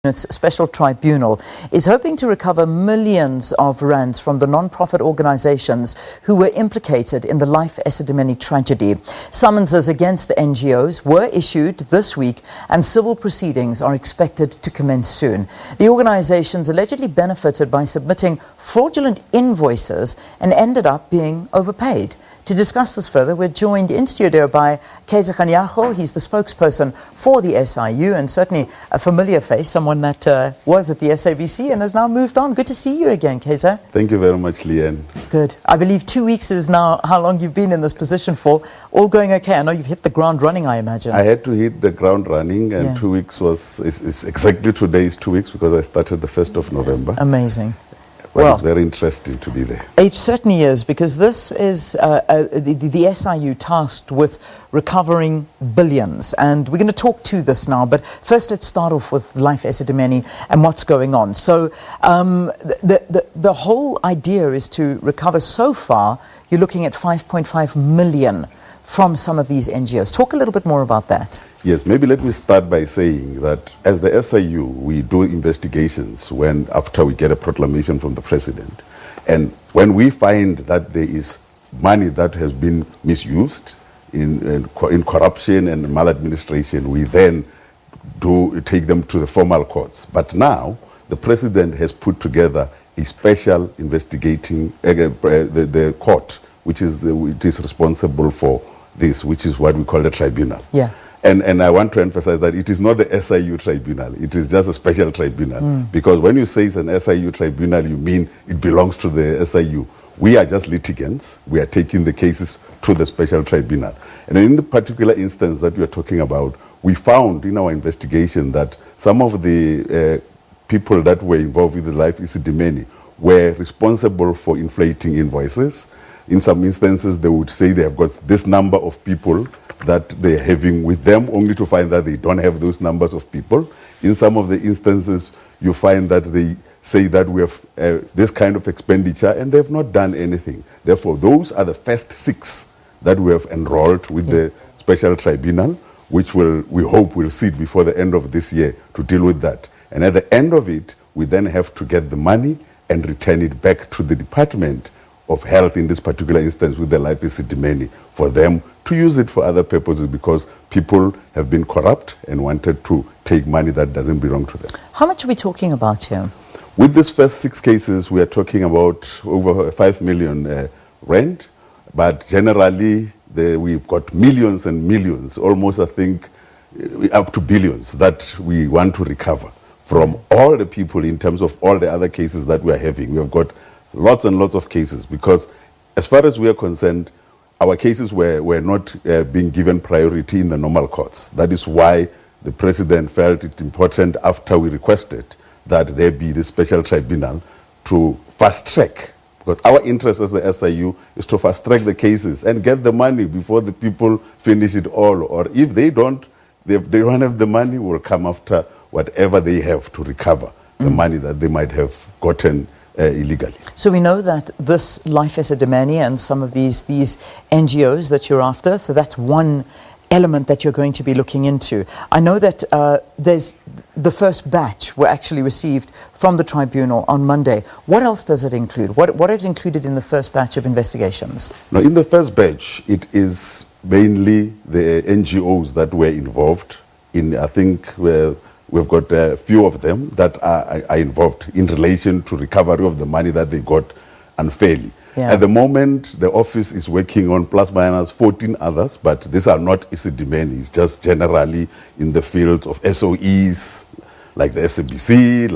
Its special tribunal is hoping to recover millions of rands from the non-profit organizations who were implicated in the Life Esidimeni tragedy. Summonses against the NGOs were issued this week and civil proceedings are expected to commence soon. The organizations allegedly benefited by submitting fraudulent invoices and ended up being overpaid. To discuss this further, we're joined in studio by Kaizer Kganyago. He's the spokesperson for the SIU and certainly a familiar face, someone that was at the SABC and has now moved on. Good to see you again, Kaizer. Thank you very much, Leanne. Good. I believe 2 weeks is now how long you've been in this position for. All going okay? I know you've hit the ground running, I imagine. I had to hit the ground running and 2 weeks is exactly today is 2 weeks because I started the 1st of November. Amazing. But well, it's very interesting to be there. It certainly is, because this is the SIU tasked with recovering billions. And we're going to talk to this now. But first, let's start off with Life Esidimeni and what's going on. So the whole idea is to recover, so far, you're looking at 5.5 million from some of these NGOs. Talk a little bit more about that. Yes, maybe let me start by saying that as the SIU, we do investigations after we get a proclamation from the president. And when we find that there is money that has been misused in corruption and maladministration, we then take them to the formal courts. But now the president has put together a special investigating, the court, which is responsible for this, which is what we call the tribunal. Yeah. And I want to emphasize that it is not the SIU tribunal. It is just a special tribunal. Because when you say it's an SIU tribunal, you mean it belongs to the SIU. We are just litigants. We are taking the cases to the special tribunal. And in the particular instance that we are talking about, we found in our investigation that some of the people that were involved with the Life Esidimeni were responsible for inflating invoices. In some instances, they would say they have got this number of people that they're having with them, only to find that they don't have those numbers of people. In some of the instances, you find that they say that we have this kind of expenditure and they've not done anything. Therefore, those are the first 6 that we have enrolled with the special tribunal, which we hope will sit before the end of this year to deal with that. And at the end of it, we then have to get the money and return it back to the Department of Health, in this particular instance with the Life Esidimeni, for them to use it for other purposes, because people have been corrupt and wanted to take money that doesn't belong to them. How much are we talking about here? With these first 6 cases, we are talking about over 5 million rand, but generally we've got millions and millions, almost I think up to billions, that we want to recover from all the people in terms of all the other cases that we are having. We have got lots and lots of cases, because as far as we are concerned, our cases were not being given priority in the normal courts. That is why the president felt it important, after we requested that there be this special tribunal, to fast track. Because our interest as the SIU is to fast track the cases and get the money before the people finish it all. Or if they don't have the money, we'll come after whatever they have to recover the money that they might have gotten illegally. So we know that this Life Esidimeni and some of these NGOs that you're after, so that's one element that you're going to be looking into. I know that there's the first batch were actually received from the tribunal on Monday. What else does it include? What is included in the first batch of investigations? Now, in the first batch, it is mainly the NGOs that were involved in, I think, we've got a few of them that are involved in relation to recovery of the money that they got unfairly. Yeah. At the moment, the office is working on plus minus 14 others, but these are not Esidimeni. It's just generally in the field of SOEs, like the SABC,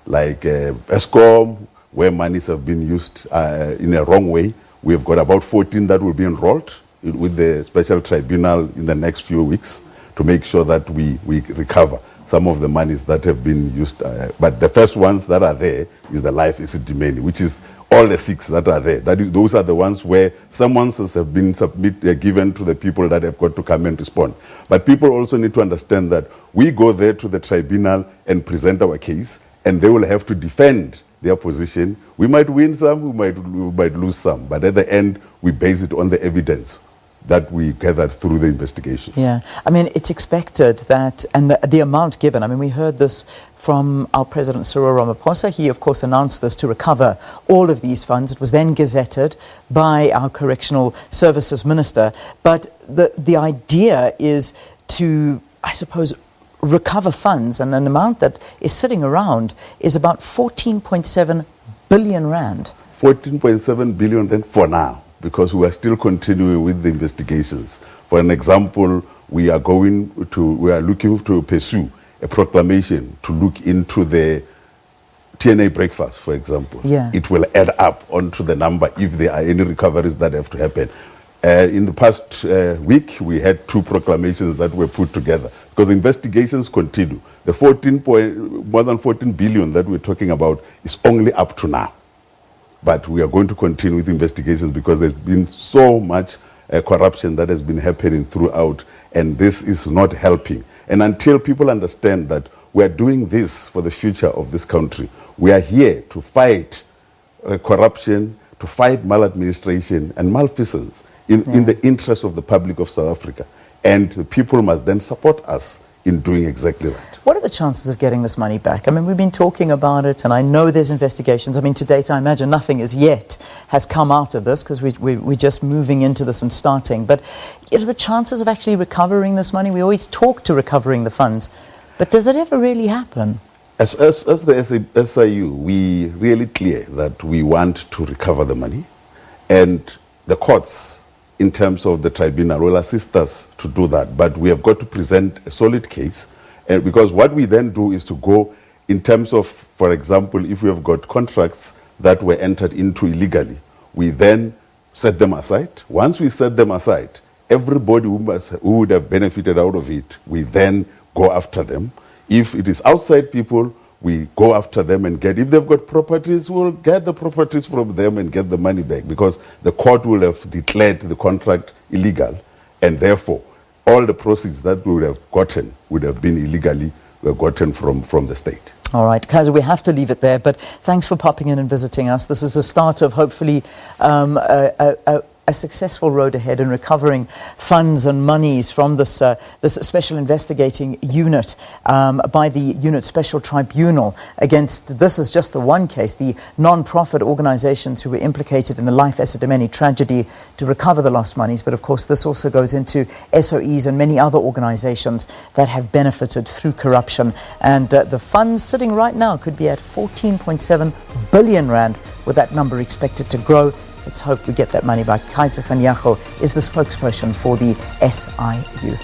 like ESCOM, where monies have been used in a wrong way. We have got about 14 that will be enrolled with the special tribunal in the next few weeks to make sure that we recover some of the monies that have been used. But the first ones that are there is the Life Esidimeni, which is all the 6 that are there. Those are the ones where summonses have been given to the people that have got to come and respond. But people also need to understand that we go there to the tribunal and present our case, and they will have to defend their position. We might win some, we might lose some, but at the end, we base it on the evidence that we gathered through the investigation. Yeah, I mean, it's expected that, and the amount given, I mean, we heard this from our President Cyril Ramaphosa. He, of course, announced this to recover all of these funds. It was then gazetted by our Correctional Services Minister. But the idea is to, I suppose, recover funds, and an amount that is sitting around is about 14.7 billion rand. 14.7 billion rand for now, because we are still continuing with the investigations. For an example, we are looking to pursue a proclamation to look into the TNA breakfast, for example. Yeah. It will add up onto the number if there are any recoveries that have to happen. In the past week, we had 2 proclamations that were put together because investigations continue. The more than 14 billion that we're talking about is only up to now. But we are going to continue with investigations because there's been so much corruption that has been happening throughout, and this is not helping. And until people understand that we are doing this for the future of this country, we are here to fight corruption, to fight maladministration and malfeasance in the interest of the public of South Africa. And people must then support us in doing exactly that. What are the chances of getting this money back? I mean, we've been talking about it, and I know there's investigations. I mean, to date, I imagine nothing as yet has come out of this because we're just moving into this and starting. But are the chances of actually recovering this money? We always talk to recovering the funds, but does it ever really happen? As the SIU, we really clear that we want to recover the money, and the courts, in terms of the tribunal, will assist us to do that. But we have got to present a solid case, because what we then do is to go in terms of, for example, if we have got contracts that were entered into illegally, we then set them aside. Once we set them aside, everybody who would have benefited out of it, we then go after them. If it is outside people, we go after them and if they've got properties, we'll get the properties from them and get the money back, because the court will have declared the contract illegal, and therefore all the proceeds that we would have gotten would have been illegally gotten from the state. All right, Kaizer, we have to leave it there, but thanks for popping in and visiting us. This is the start of hopefully a successful road ahead in recovering funds and monies from this special investigating unit by the Unit Special Tribunal against, this is just the one case, the non-profit organizations who were implicated in the Life Esidimeni tragedy, to recover the lost monies. But of course, this also goes into SOEs and many other organizations that have benefited through corruption. And the funds sitting right now could be at 14.7 billion rand, with that number expected to grow. Let's hope we get that money back. Kaizer Kganyago is the spokesperson for the SIU.